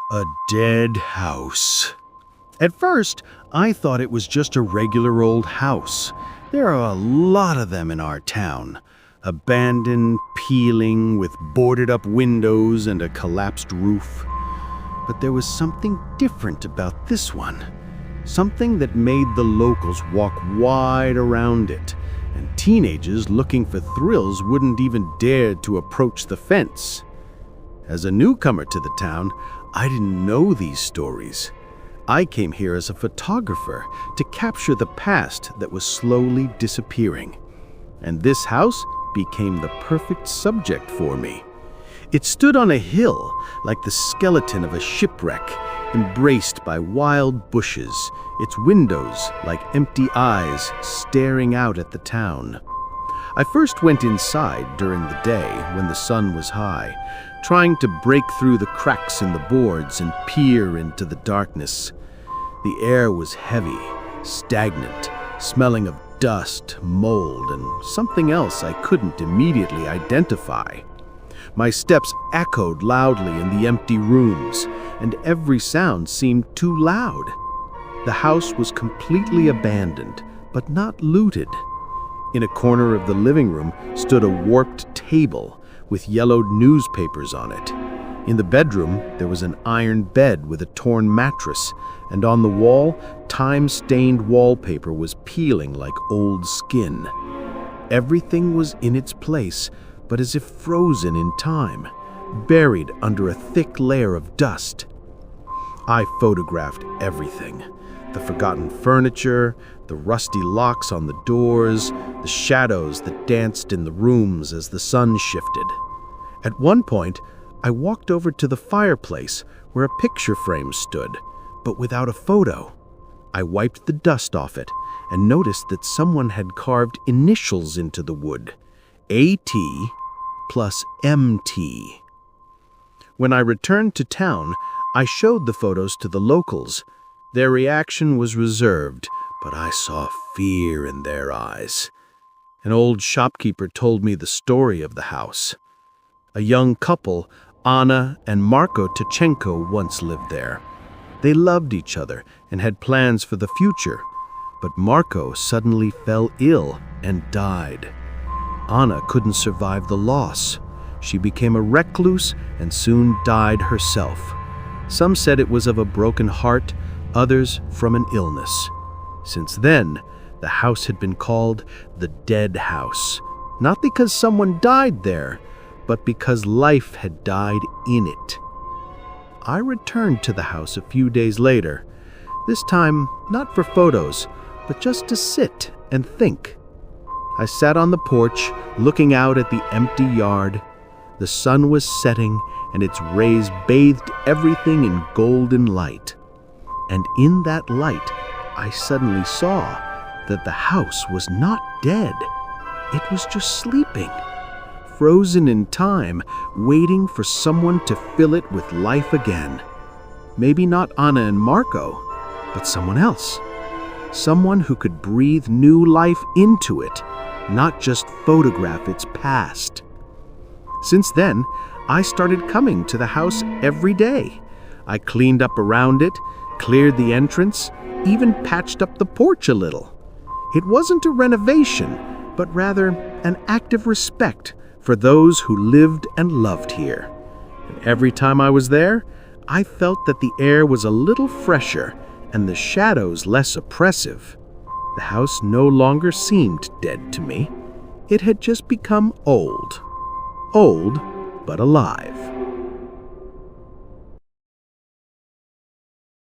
A dead house. At first, I thought it was just a regular old house. There are a lot of them in our town. Abandoned, peeling, with boarded-up windows and a collapsed roof. But there was something different about this one. Something that made the locals walk wide around it, and teenagers looking for thrills wouldn't even dare to approach the fence. As a newcomer to the town, I didn't know these stories. I came here as a photographer to capture the past that was slowly disappearing. And this house became the perfect subject for me. It stood on a hill like the skeleton of a shipwreck, embraced by wild bushes, its windows like empty eyes staring out at the town. I first went inside during the day when the sun was high, trying to break through the cracks in the boards and peer into the darkness. The air was heavy, stagnant, smelling of dust, mold, and something else I couldn't immediately identify. My steps echoed loudly in the empty rooms, and every sound seemed too loud. The house was completely abandoned, but not looted. In a corner of the living room stood a warped table with yellowed newspapers on it. In the bedroom, there was an iron bed with a torn mattress, and on the wall, time-stained wallpaper was peeling like old skin. Everything was in its place, but as if frozen in time, buried under a thick layer of dust. I photographed everything. The forgotten furniture, the rusty locks on the doors, the shadows that danced in the rooms as the sun shifted. At one point, I walked over to the fireplace where a picture frame stood, but without a photo. I wiped the dust off it and noticed that someone had carved initials into the wood, A.T. plus M.T. When I returned to town, I showed the photos to the locals. Their reaction was reserved, but I saw fear in their eyes. An old shopkeeper told me the story of the house. A young couple, Anna and Marko Tchenko, once lived there. They loved each other and had plans for the future, but Marko suddenly fell ill and died. Anna couldn't survive the loss. She became a recluse and soon died herself. Some said it was of a broken heart, others from an illness. Since then, the house had been called the Dead House, not because someone died there, but because life had died in it. I returned to the house a few days later, this time not for photos, but just to sit and think. I sat on the porch, looking out at the empty yard. The sun was setting, and its rays bathed everything in golden light. And in that light, I suddenly saw that the house was not dead. It was just sleeping, frozen in time, waiting for someone to fill it with life again. Maybe not Anna and Marko, but someone else. Someone who could breathe new life into it, not just photograph its past. Since then, I started coming to the house every day. I cleaned up around it, cleared the entrance, even patched up the porch a little. It wasn't a renovation, but rather an act of respect for those who lived and loved here. And every time I was there, I felt that the air was a little fresher and the shadows less oppressive. The house no longer seemed dead to me. It had just become old. Old, but alive.